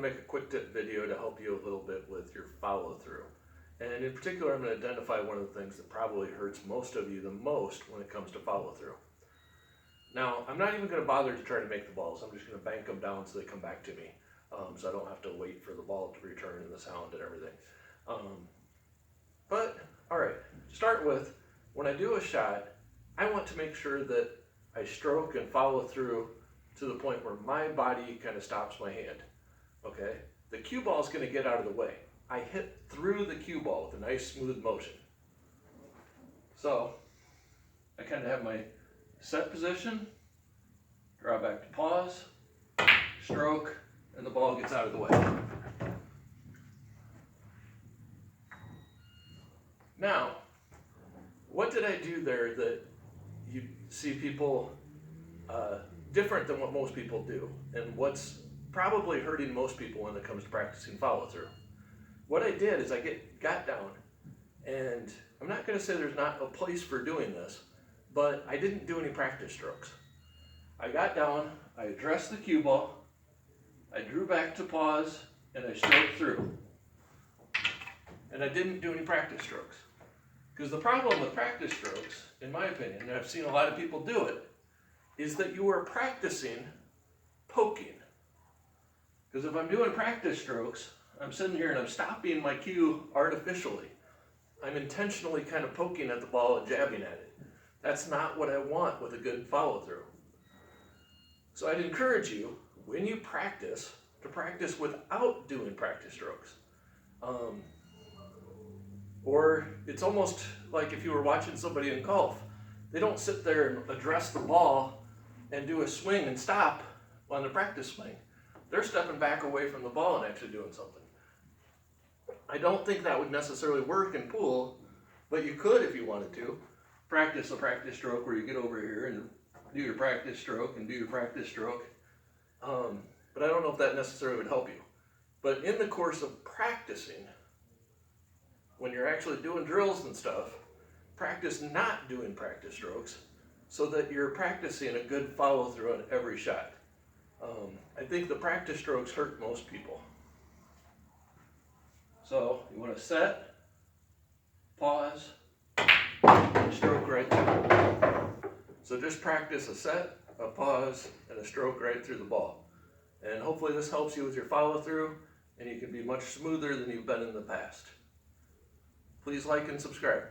to make a quick tip video to help you a little bit with your follow through. And in particular, I'm going to identify one of the things that probably hurts most of you the most when it comes to follow through. Now, I'm not even going to bother to try to make the balls. I'm just going to bank them down so they come back to me, so I don't have to wait for the ball to return and the sound and everything. But, all right, to start with, when I do a shot, I want to make sure that I stroke and follow through to the point where my body kind of stops my hand, okay? The cue ball is going to get out of the way. I hit through the cue ball with a nice smooth motion. So, I kind of have my set position, draw back to pause, stroke, and the ball gets out of the way. Now, what did I do there that you see people different than what most people do, and what's probably hurting most people when it comes to practicing follow through? What I did is I got down, and I'm not going to say there's not a place for doing this, but I didn't do any practice strokes. I got down, I addressed the cue ball, I drew back to pause, and I stroked through. And I didn't do any practice strokes. Because the problem with practice strokes, in my opinion, and I've seen a lot of people do it, is that you are practicing poking. Because if I'm doing practice strokes, I'm sitting here and I'm stopping my cue artificially. I'm intentionally kind of poking at the ball and jabbing at it. That's not what I want with a good follow through. So I'd encourage you, when you practice, to practice without doing practice strokes. Or it's almost like if you were watching somebody in golf. They don't sit there and address the ball and do a swing and stop on the practice swing. They're stepping back away from the ball and actually doing something. I don't think that would necessarily work in pool, but you could, if you wanted to, practice a practice stroke where you get over here and do your practice stroke and do your practice stroke. But I don't know if that necessarily would help you. But in the course of practicing, when you're actually doing drills and stuff, practice not doing practice strokes so that you're practicing a good follow through on every shot. I think the practice strokes hurt most people. So you want to set, pause, and stroke right through. So just practice a set, a pause, and a stroke right through the ball. And hopefully this helps you with your follow through and you can be much smoother than you've been in the past. Please like and subscribe.